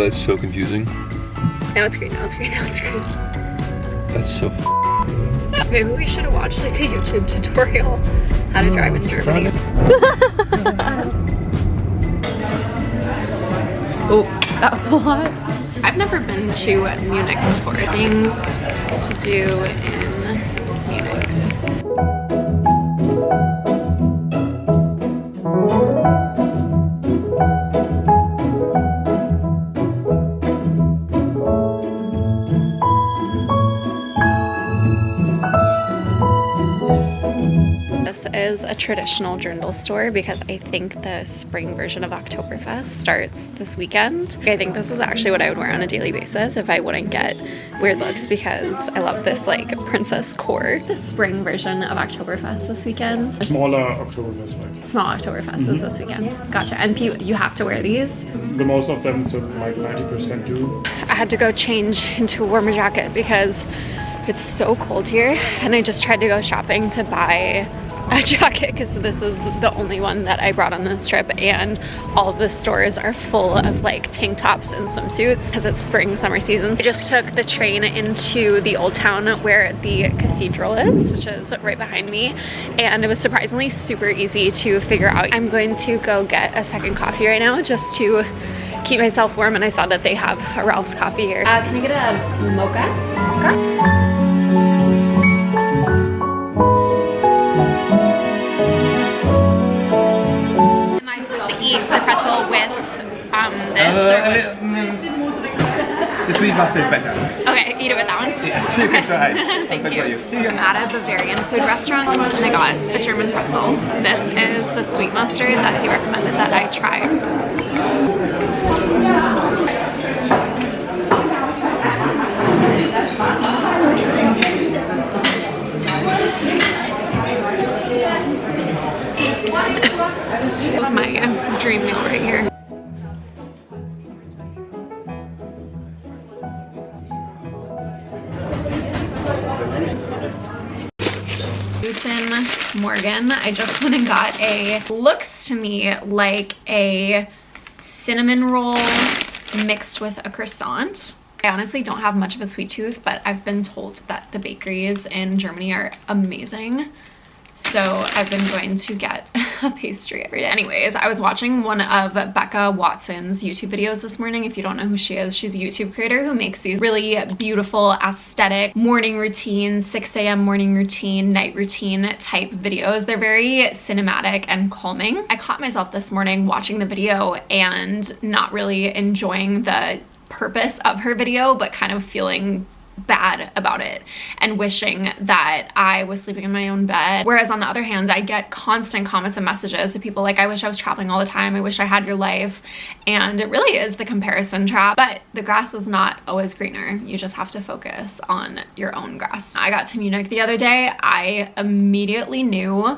that's so confusing. Now it's green, now it's green, now it's green. That's so Maybe we should have watched like a YouTube tutorial how to drive in Germany. Oh, that was a lot. I've never been to Munich before. Things to do in Munich. Is a traditional dirndl store because I think the spring version of Oktoberfest starts this weekend. I think this is actually what I would wear on a daily basis if I wouldn't get weird looks because I love this like princess core. The spring version of Oktoberfest this weekend. Smaller Oktoberfest, right? Small Oktoberfest is this weekend. Gotcha. And you have to wear these? The most of them, so like 90% do. I had to go change into a warmer jacket because it's so cold here, and I just tried to go shopping to buy a jacket because this is the only one that I brought on this trip, and all of the stores are full of like tank tops and swimsuits because it's spring summer season. I just took the train into the old town where the cathedral is, which is right behind me, and it was surprisingly super easy to figure out. I'm going to go get a second coffee right now just to keep myself warm, and I saw that they have a Ralph's coffee here. Can I get a mocha? Eat the pretzel with this? The sweet pasta is better. Okay, eat it with that one? Yes, you can try. Thank you. I'm at a Bavarian food restaurant and I got a German pretzel. This is the sweet mustard that he recommended that I try. This is my dream meal right here. Guten Morgen. I just went and got looks to me like a cinnamon roll mixed with a croissant. I honestly don't have much of a sweet tooth, but I've been told that the bakeries in Germany are amazing. So I've been going to get a pastry every day. Anyways, I was watching one of Becca Watson's YouTube videos this morning. If you don't know who she is, she's a YouTube creator who makes these really beautiful aesthetic morning routine, 6 a.m. morning routine, night routine type videos. They're very cinematic and calming. I caught myself this morning watching the video and not really enjoying the purpose of her video, but kind of feeling bad about it and wishing that I was sleeping in my own bed. Whereas on the other hand, I get constant comments and messages of people like, I wish I was traveling all the time. I wish I had your life. And it really is the comparison trap, but the grass is not always greener. You just have to focus on your own grass. I got to Munich the other day. I immediately knew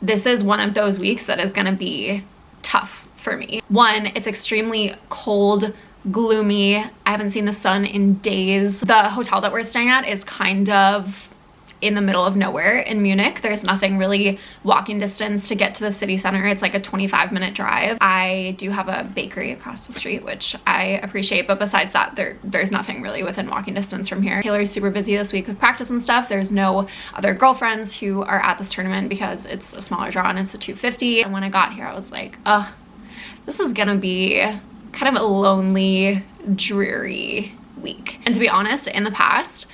this is one of those weeks that is gonna be tough for me. One, it's extremely cold, gloomy. I haven't seen the sun in days. The hotel that we're staying at is kind of in the middle of nowhere in Munich. There's nothing really walking distance to get to the city center. It's like a 25-minute drive. I do have a bakery across the street, which I appreciate, but besides that, there's nothing really within walking distance from here. Taylor's super busy this week with practice and stuff. There's no other girlfriends who are at this tournament because it's a smaller draw and it's a 250. And when I got here, I was like, this is gonna be kind of a lonely, dreary week. And to be honest, in the past,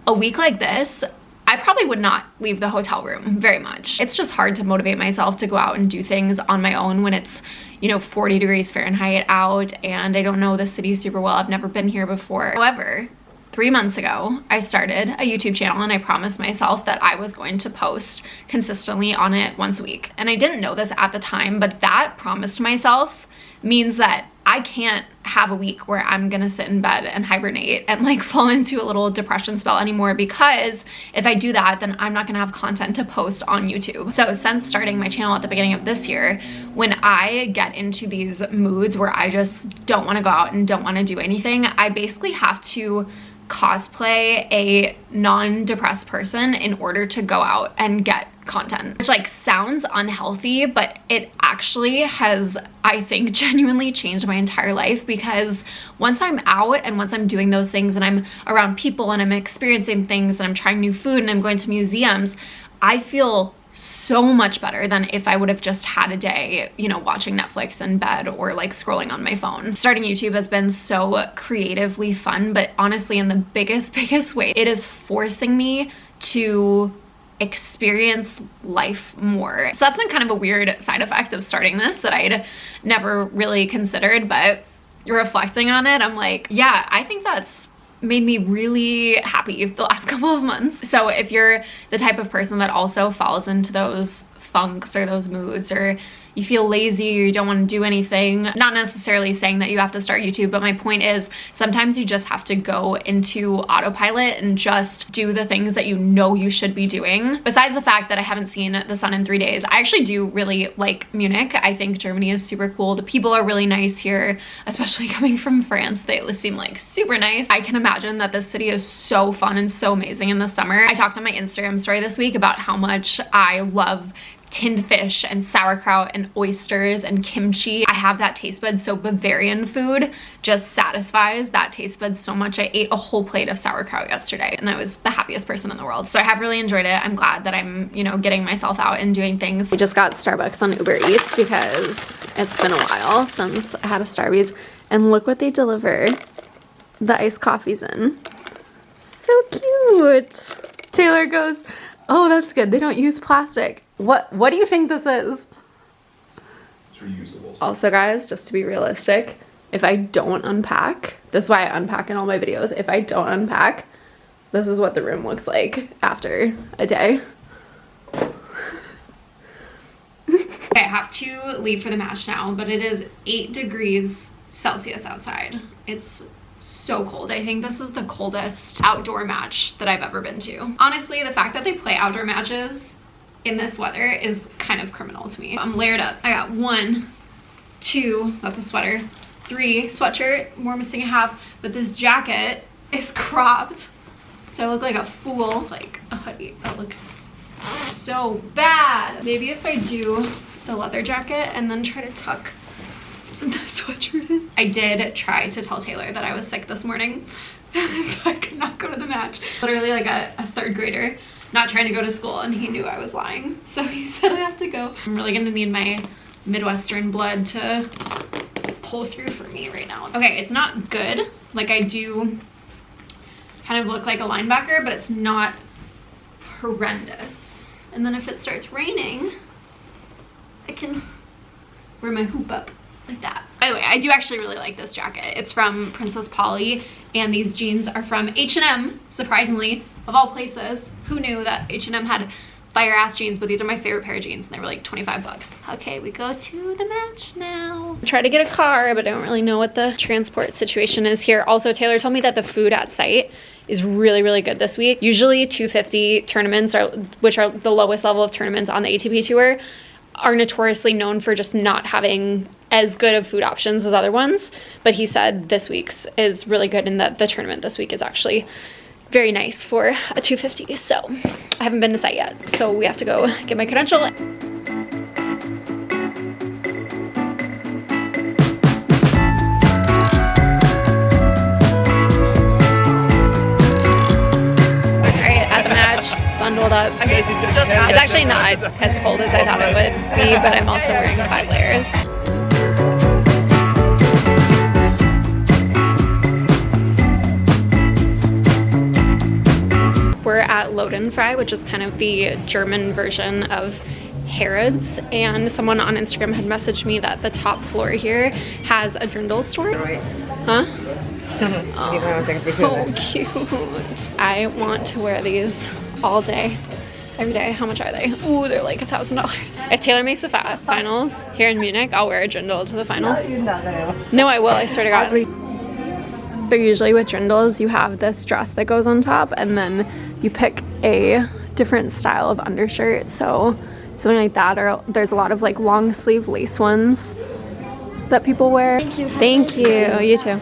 a week like this, I probably would not leave the hotel room very much. It's just hard to motivate myself to go out and do things on my own when it's, 40 degrees Fahrenheit out and I don't know the city super well. I've never been here before. However, 3 months ago, I started a YouTube channel and I promised myself that I was going to post consistently on it once a week. And I didn't know this at the time, but that promise to myself means that I can't have a week where I'm gonna sit in bed and hibernate and like fall into a little depression spell anymore, because if I do that, then I'm not gonna have content to post on YouTube. So since starting my channel at the beginning of this year, when I get into these moods where I just don't wanna go out and don't wanna do anything, I basically have to cosplay a non-depressed person in order to go out and get content, which like sounds unhealthy, but it actually has, I think, genuinely changed my entire life, because once I'm out and once I'm doing those things and I'm around people and I'm experiencing things and I'm trying new food and I'm going to museums, I feel so much better than if I would have just had a day, you know, watching Netflix in bed or like scrolling on my phone. Starting YouTube has been so creatively fun, but honestly, in the biggest way, it is forcing me to experience life more. So that's been kind of a weird side effect of starting this that I'd never really considered, but reflecting on it, I'm like, yeah, I think that's made me really happy the last couple of months. So if you're the type of person that also falls into those funks or those moods, or you feel lazy or you don't want to do anything, not necessarily saying that you have to start YouTube, but my point is sometimes you just have to go into autopilot and just do the things that you know you should be doing. Besides the fact that I haven't seen the sun in 3 days, I actually do really like Munich. I think Germany is super cool. The people are really nice here, especially coming from France. They seem like super nice. I can imagine that this city is so fun and so amazing in the summer. I talked on my Instagram story this week about how much I love tinned fish and sauerkraut and oysters and kimchi. I have that taste bud, so Bavarian food just satisfies that taste bud so much. I ate a whole plate of sauerkraut yesterday and I was the happiest person in the world. So I have really enjoyed it. I'm glad that I'm, you know, getting myself out and doing things. We just got Starbucks on Uber Eats because it's been a while since I had a Starbucks, and look what they delivered. The iced coffee's in. So cute. Taylor goes, oh, that's good. They don't use plastic. What do you think this is? It's reusable. Also, guys, just to be realistic, if I don't unpack, this is why I unpack in all my videos. If I don't unpack, this is what the room looks like after a day. Okay, I have to leave for the match now, but it is 8 degrees Celsius outside. It's so cold. I think this is the coldest outdoor match that I've ever been to. Honestly, the fact that they play outdoor matches in this weather is kind of criminal to me. I'm layered up. I got 1, 2, that's a sweater, 3, sweatshirt, more missing a half, but this jacket is cropped, so I look like a fool, like a hoodie. That looks so bad. Maybe if I do the leather jacket and then try to tuck the sweatshirt in. I did try to tell Taylor that I was sick this morning, so I could not go to the match. Literally like a 3rd grader not trying to go to school, and he knew I was lying, so he said I have to go. I'm really gonna need my Midwestern blood to pull through for me right now. Okay, it's not good. Like, I do kind of look like a linebacker, but it's not horrendous. And then if it starts raining, I can wear my hoop up like that. By the way, I do actually really like this jacket. It's from Princess Polly, and these jeans are from H&M, surprisingly, of all places. Who knew that H&M had fire ass jeans? But these are my favorite pair of jeans, and they were like 25 bucks. Okay, we go to the match now. I tried to get a car, but I don't really know what the transport situation is here. Also, Taylor told me that the food at site is really good this week. Usually 250 tournaments, which are the lowest level of tournaments on the ATP tour, are notoriously known for just not having as good of food options as other ones. But he said this week's is really good, and that the tournament this week is actually very nice for a 250. So I haven't been to site yet, so we have to go get my credential. All right, at the match, bundled up. It's actually not as cold as I thought it would be, but I'm also wearing 5 layers. We're at Lodenfrei, which is kind of the German version of Harrods, and someone on Instagram had messaged me that the top floor here has a Drindle store. Huh? Oh, so cute. I want to wear these all day, every day. How much are they? Ooh, they're like $1,000. If Taylor makes the finals here in Munich, I'll wear a Drindle to the finals. No, I will, I swear to God. They're usually with Drindles, you have this dress that goes on top, and then you pick a different style of undershirt. So something like that, or there's a lot of like long sleeve lace ones that people wear. Thank you. Thank you. You too.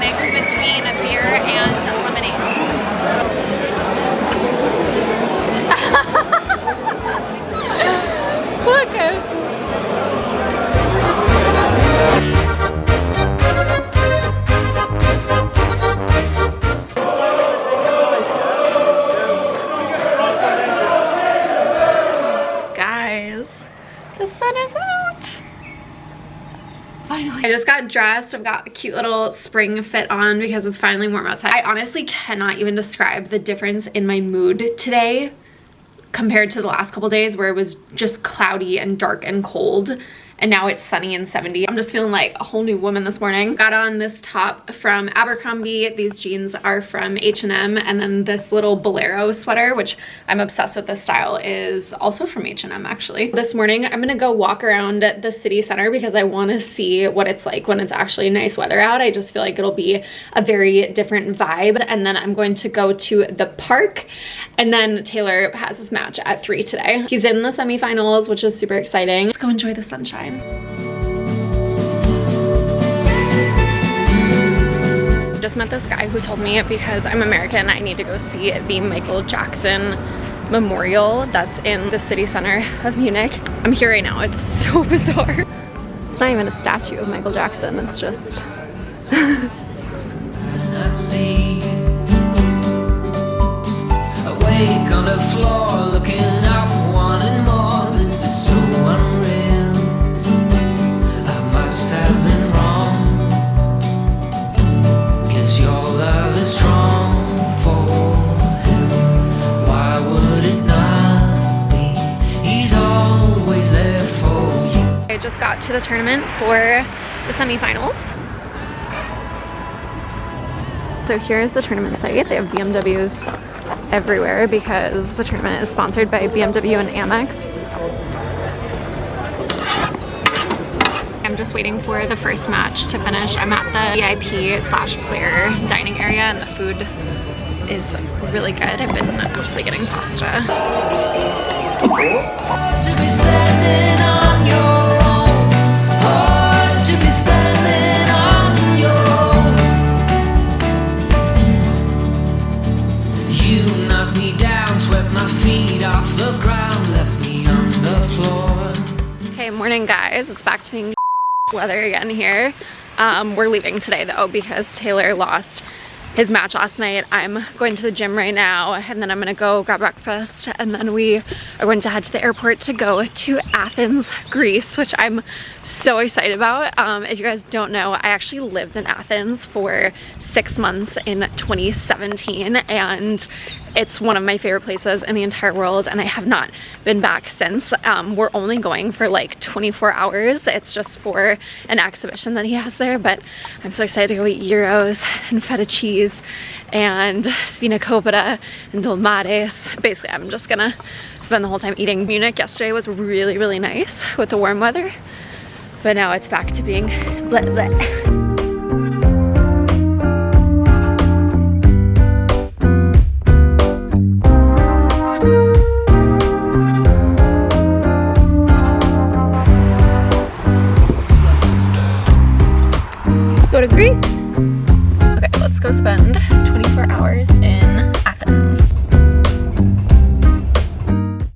mix between beer and lemonade. Look. Guys, the sun is out. Finally. I just got dressed. I've got a cute little spring fit on because it's finally warm outside. I honestly cannot even describe the difference in my mood today compared to the last couple days where it was just cloudy and dark and cold, and now it's sunny and 70. I'm just feeling like a whole new woman this morning. Got on this top from Abercrombie. These jeans are from H&M, and then this little bolero sweater, which I'm obsessed with this style, is also from H&M actually. This morning I'm gonna go walk around the city center because I want to see what it's like when it's actually nice weather out. I just feel like it'll be a very different vibe. And then I'm going to go to the park, and then Taylor has his match at 3 today. He's in the semifinals, which is super exciting. Let's go enjoy the sunshine. Just met this guy who told me because I'm American I need to go see the Michael Jackson memorial that's in the city center of Munich. I'm here right now. It's so bizarre. It's not even a statue of Michael Jackson. It's just awake on the floor looking up, wanting more. This is so unreal. Must have been wrong, 'cause your love is strong for him. Why would it not be? He's always there for you. I just got to the tournament for the semifinals. So here's the tournament site. They have BMWs everywhere because the tournament is sponsored by BMW and Amex. I'm just waiting for the first match to finish. I'm at the VIP/player dining area, and the food is really good. I've been mostly getting pasta. You knocked me down, swept my feet off the ground, left me on the floor. Okay, morning guys. It's back to being weather again here. We're leaving today though because Taylor lost his match last night. I'm going to the gym right now, and then I'm gonna go grab breakfast, and then we are going to head to the airport to go to Athens, Greece, which I'm so excited about. If you guys don't know, I actually lived in Athens for 6 months in 2017, and it's one of my favorite places in the entire world, and I have not been back since. We're only going for like 24 hours. It's just for an exhibition that he has there, but I'm so excited to go eat gyros and feta cheese and spanakopita and dolmades. Basically, I'm just gonna spend the whole time eating. Munich yesterday was really, really nice with the warm weather, but now it's back to being bleh bleh. Go to Greece. Okay, let's go spend 24 hours in